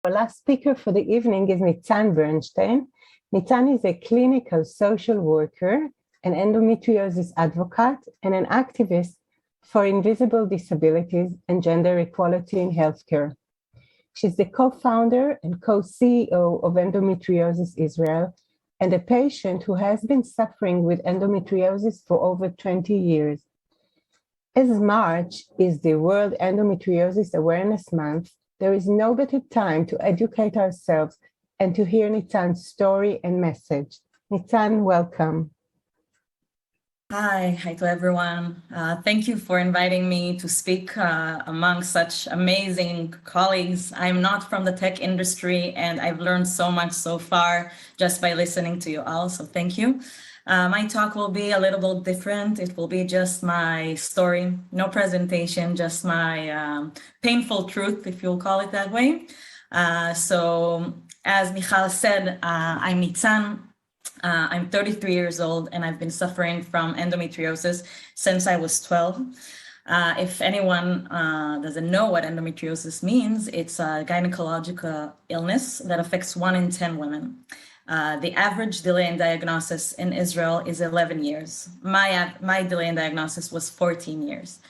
Our last speaker for the evening is Nitzan Bernstein. Nitzan is a clinical social worker, an endometriosis advocate, and an activist for invisible disabilities and gender equality in healthcare. She's the co-founder and co-CEO of Endometriosis Israel and a patient who has been suffering with endometriosis for over 20 years. As March is the World Endometriosis Awareness Month, there is no better time to educate ourselves and to hear Nitzan's story and message. Nitzan, welcome. Hi to everyone. Thank you for inviting me to speak among such amazing colleagues. I'm not from the tech industry and I've learned so much so far just by listening to you all, so thank you. My talk will be a little bit different. It will be just my story, no presentation, just my painful truth, if you'll call it that way. So as Michal said, I'm Nitzan. I'm 33 years old and I've been suffering from endometriosis since I was 12. If anyone doesn't know what endometriosis means, it's a gynecological illness that affects 1 in 10 women. The average delay in diagnosis in Israel is 11 years. My delay in diagnosis was 14 years.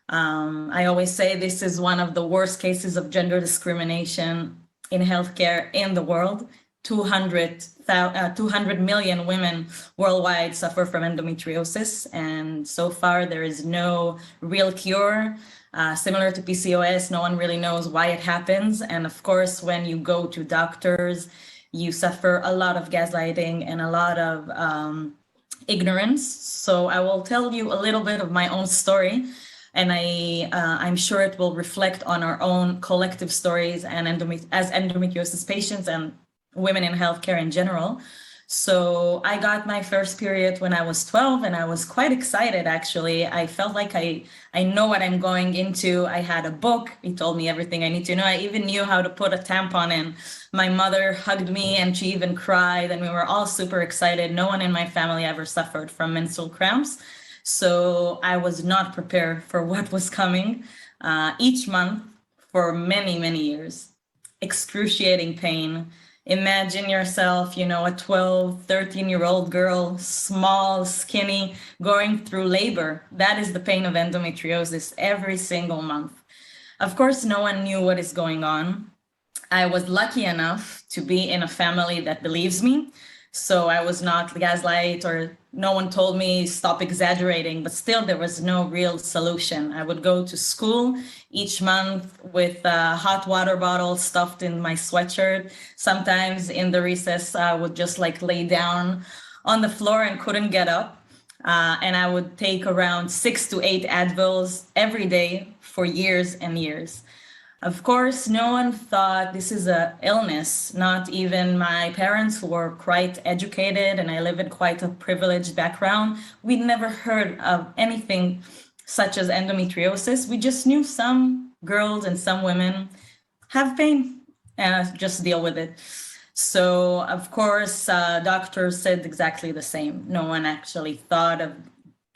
I always say this is one of the worst cases of gender discrimination in healthcare in the world. 200 million women worldwide suffer from endometriosis, and so far there is no real cure. Similar to PCOS, no one really knows why it happens. And of course, when you go to doctors, you suffer a lot of gaslighting and a lot of ignorance. So I will tell you a little bit of my own story, and I'm sure it will reflect on our own collective stories and as endometriosis patients and women in healthcare in general. So I got my first period when I was 12 and I was quite excited, actually. I felt like I know what I'm going into. I had a book. It told me everything I need to know. I even knew how to put a tampon in. My mother hugged me and she even cried and we were all super excited. No one in my family ever suffered from menstrual cramps. So I was not prepared for what was coming. Each month for many, many years, excruciating pain. Imagine yourself, a 12, 13-year-old girl, small, skinny, going through labor. That is the pain of endometriosis every single month. Of course, no one knew what is going on. I was lucky enough to be in a family that believes me. So I was not gaslight, or no one told me stop exaggerating, but still there was no real solution. I would go to school each month with a hot water bottle stuffed in my sweatshirt. Sometimes in the recess, I would just lay down on the floor and couldn't get up. And I would take around 6 to 8 Advils every day for years and years. Of course, no one thought this is an illness, not even my parents, who were quite educated, and I live in quite a privileged background. We never heard of anything such as endometriosis. We just knew some girls and some women have pain and just deal with it. So, of course, doctors said exactly the same. No one actually thought of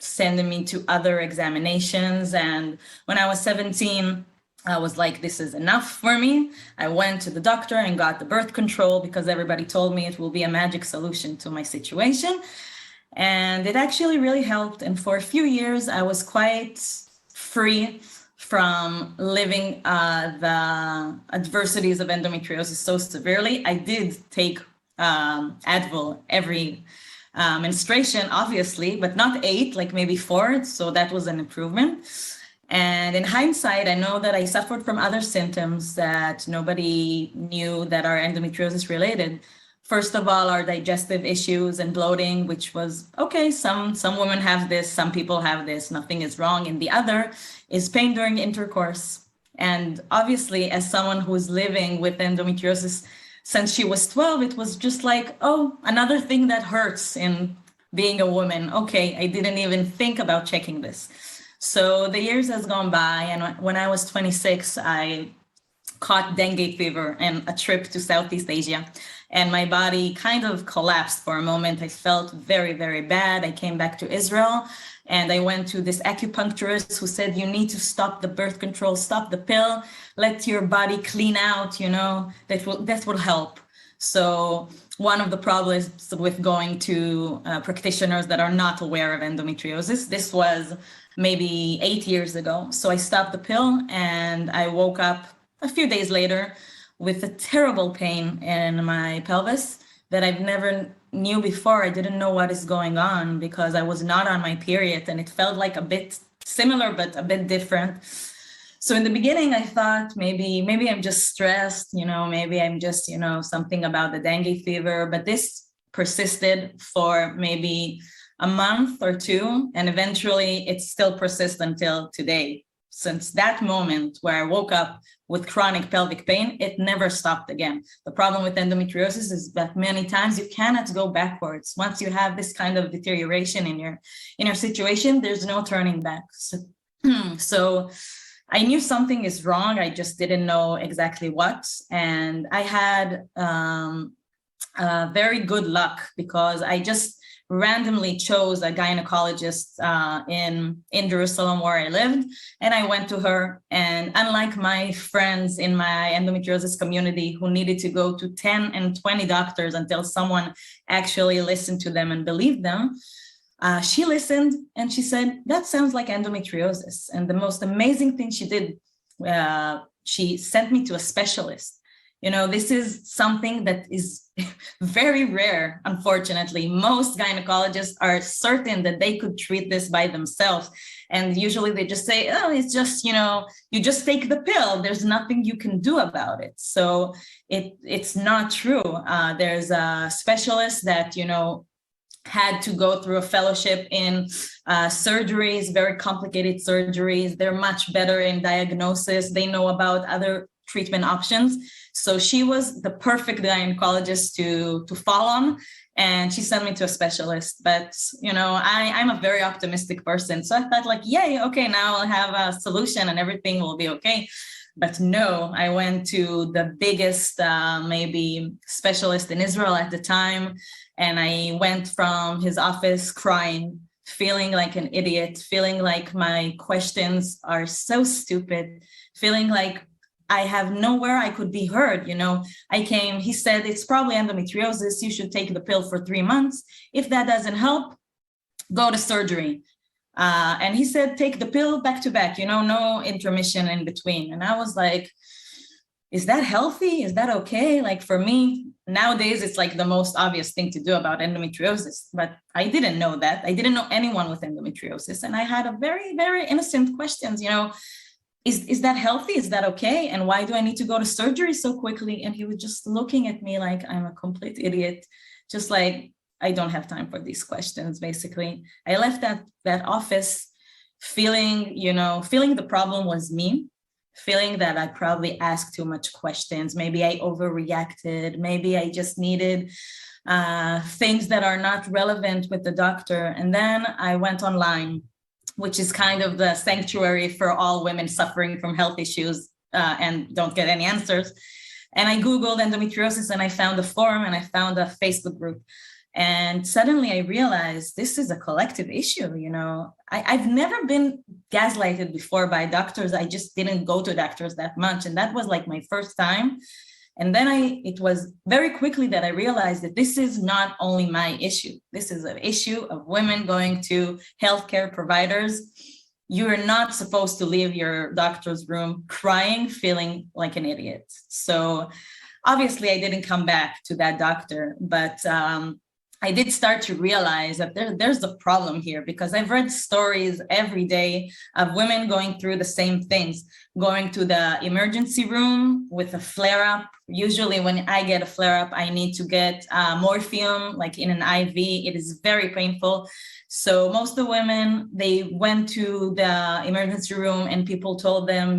sending me to other examinations. And when I was 17, I was like, this is enough for me. I went to the doctor and got the birth control because everybody told me it will be a magic solution to my situation. And it actually really helped. And for a few years, I was quite free from living the adversities of endometriosis so severely. I did take Advil every menstruation, obviously, but not 8, maybe 4. So that was an improvement. And in hindsight, I know that I suffered from other symptoms that nobody knew that are endometriosis related. First of all, our digestive issues and bloating, which was, okay, some women have this, some people have this, nothing is wrong. And the other is pain during intercourse. And obviously, as someone who's living with endometriosis since she was 12, it was just another thing that hurts in being a woman. Okay, I didn't even think about checking this. So the years has gone by, and when I was 26, I caught dengue fever and a trip to Southeast Asia. And my body kind of collapsed for a moment. I felt very, very bad. I came back to Israel and I went to this acupuncturist who said, you need to stop the birth control, stop the pill, let your body clean out, that will help. So one of the problems with going to practitioners that are not aware of endometriosis, this was maybe 8 years ago. So I stopped the pill and I woke up a few days later with a terrible pain in my pelvis that I've never knew before. I didn't know what is going on because I was not on my period and it felt like a bit similar, but a bit different. So in the beginning, I thought maybe I'm just stressed, maybe I'm just, something about the dengue fever, but this persisted for maybe a month or two, and eventually it still persists until today. Since that moment where I woke up with chronic pelvic pain, it never stopped again. The problem with endometriosis is that many times you cannot go backwards. Once you have this kind of deterioration in your situation, there's no turning back. So I knew something is wrong. I just didn't know exactly what. And I had very good luck because I just randomly chose a gynecologist in Jerusalem where I lived, and I went to her. And unlike my friends in my endometriosis community who needed to go to 10 and 20 doctors until someone actually listened to them and believed them, she listened and she said, that sounds like endometriosis. And the most amazing thing she did, she sent me to a specialist. This is something that is very rare, unfortunately. Most gynecologists are certain that they could treat this by themselves. And usually they just say, oh, it's just, you just take the pill. There's nothing you can do about it. So it's not true. There's a specialist that, had to go through a fellowship in surgeries, very complicated surgeries. They're much better in diagnosis. They know about other treatment options. So she was the perfect gynecologist to fall on, and she sent me to a specialist. But, I'm a very optimistic person. So I thought like, yay, okay, now I'll have a solution and everything will be okay. But no, I went to the biggest, maybe specialist in Israel at the time. And I went from his office crying, feeling like an idiot, feeling like my questions are so stupid, feeling like I have nowhere I could be heard. I came, he said, it's probably endometriosis. You should take the pill for 3 months. If that doesn't help, go to surgery. And he said, take the pill back to back, no intermission in between. And I was like, is that healthy? Is that okay? Like for me, nowadays, it's like the most obvious thing to do about endometriosis, but I didn't know that. I didn't know anyone with endometriosis. And I had a very, very innocent questions, is that healthy? Is that okay? And why do I need to go to surgery so quickly? And he was just looking at me like I'm a complete idiot, just like, I don't have time for these questions, basically. I left that office feeling the problem was me, feeling that I probably asked too much questions. Maybe I overreacted. Maybe I just needed things that are not relevant with the doctor. And then I went online, which is kind of the sanctuary for all women suffering from health issues and don't get any answers. And I Googled endometriosis and I found a forum and I found a Facebook group. And suddenly I realized this is a collective issue. I've never been gaslighted before by doctors. I just didn't go to doctors that much. And that was like my first time. And then it was very quickly that I realized that this is not only my issue. This is an issue of women going to healthcare providers. You're not supposed to leave your doctor's room crying, feeling like an idiot. So obviously I didn't come back to that doctor, but I did start to realize that there's a problem here, because I've read stories every day of women going through the same things, going to the emergency room with a flare-up. Usually when I get a flare-up, I need to get morphine, like in an IV. It is very painful. So most of the women, they went to the emergency room and people told them,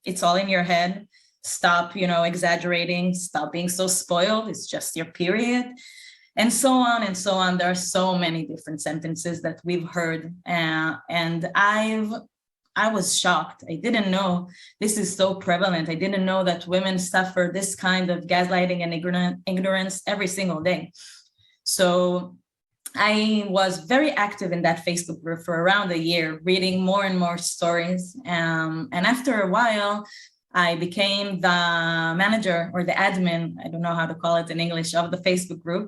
it's all in your head. Stop, exaggerating. Stop being so spoiled. It's just your period. And so on and so on. There are so many different sentences that we've heard. And I I was shocked. I didn't know this is so prevalent. I didn't know that women suffer this kind of gaslighting and ignorance every single day. So I was very active in that Facebook group for around a year, reading more and more stories. And after a while, I became the manager or the admin, I don't know how to call it in English, of the Facebook group.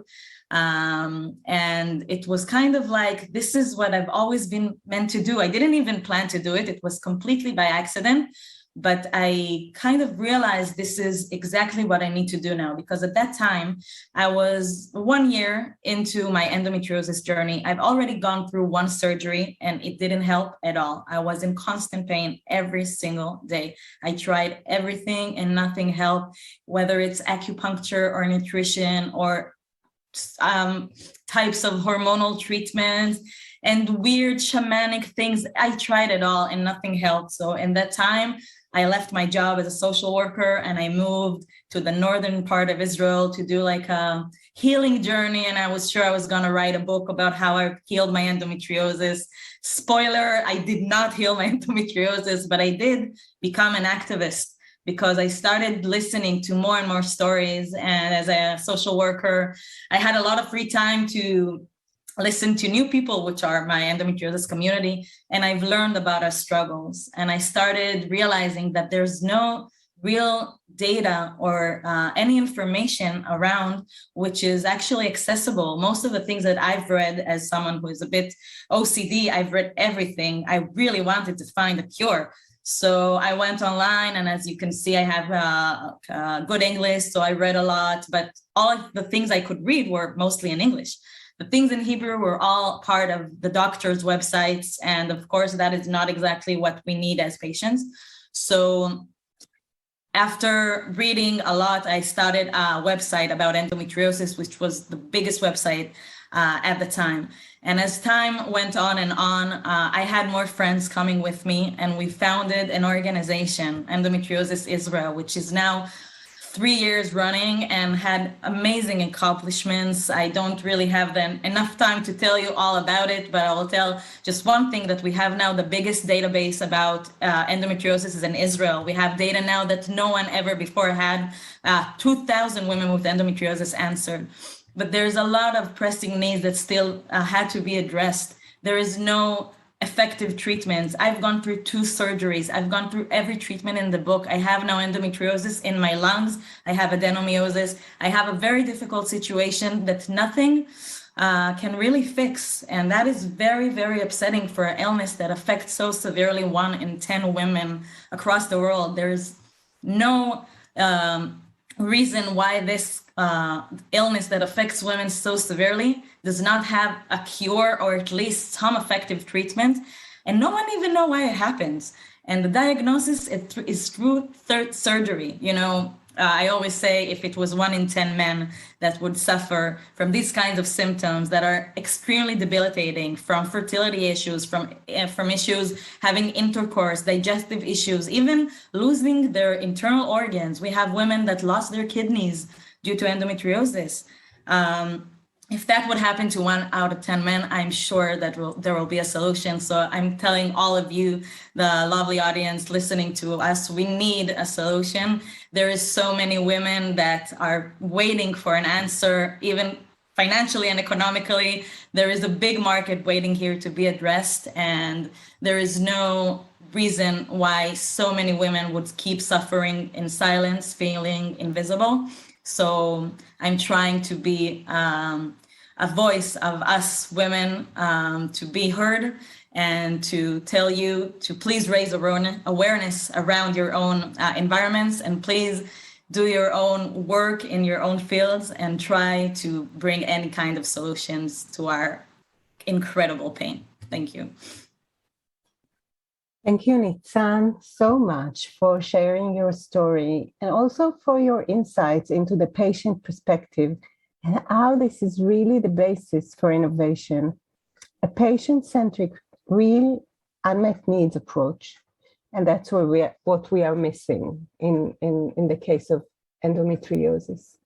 And it was kind of like, this is what I've always been meant to do. I didn't even plan to do it. It was completely by accident. But I kind of realized this is exactly what I need to do now, because at that time, I was 1 year into my endometriosis journey. I've already gone through one surgery and it didn't help at all. I was in constant pain every single day. I tried everything and nothing helped, whether it's acupuncture or nutrition or types of hormonal treatments and weird shamanic things. I tried it all and nothing helped. So in that time, I left my job as a social worker and I moved to the northern part of Israel to do like a healing journey. And I was sure I was going to write a book about how I healed my endometriosis. Spoiler, I did not heal my endometriosis, but I did become an activist because I started listening to more and more stories. And as a social worker, I had a lot of free time to listen to new people, which are my endometriosis community, and I've learned about our struggles. And I started realizing that there's no real data or any information around which is actually accessible. Most of the things that I've read as someone who is a bit OCD, I've read everything. I really wanted to find a cure. So I went online, and as you can see, I have good English, so I read a lot, but all of the things I could read were mostly in English. The things in Hebrew were all part of the doctor's websites. And of course, that is not exactly what we need as patients. So after reading a lot, I started a website about endometriosis, which was the biggest website at the time. And as time went on and on, I had more friends coming with me, and we founded an organization, Endometriosis Israel, which is now 3 years running and had amazing accomplishments. I don't really have enough time to tell you all about it, but I will tell just one thing, that we have now the biggest database about endometriosis is in Israel. We have data now that no one ever before had. 2,000 women with endometriosis answered. But there's a lot of pressing needs that still had to be addressed. There is no effective treatments. I've gone through 2 surgeries. I've gone through every treatment in the book. I have now endometriosis in my lungs. I have adenomyosis. I have a very difficult situation that nothing can really fix. And that is very, very upsetting for an illness that affects so severely 1 in 10 women across the world. There's no reason why this illness that affects women so severely does not have a cure or at least some effective treatment, and no one even know why it happens. And the diagnosis is through surgery. You know, I always say if it was 1 in 10 men that would suffer from these kinds of symptoms that are extremely debilitating, from fertility issues, from issues having intercourse, digestive issues, even losing their internal organs. We have women that lost their kidneys due to endometriosis. If that would happen to 1 out of 10 men, I'm sure that there will be a solution. So I'm telling all of you, the lovely audience listening to us, we need a solution. There is so many women that are waiting for an answer, even financially and economically. There is a big market waiting here to be addressed, and there is no reason why so many women would keep suffering in silence, feeling invisible. So I'm trying to be a voice of us women, to be heard and to tell you to please raise awareness around your own environments, and please do your own work in your own fields and try to bring any kind of solutions to our incredible pain. Thank you. Thank you, Nitzan, so much for sharing your story and also for your insights into the patient perspective and how this is really the basis for innovation, a patient-centric, real unmet needs approach. And that's what we are missing in the case of endometriosis.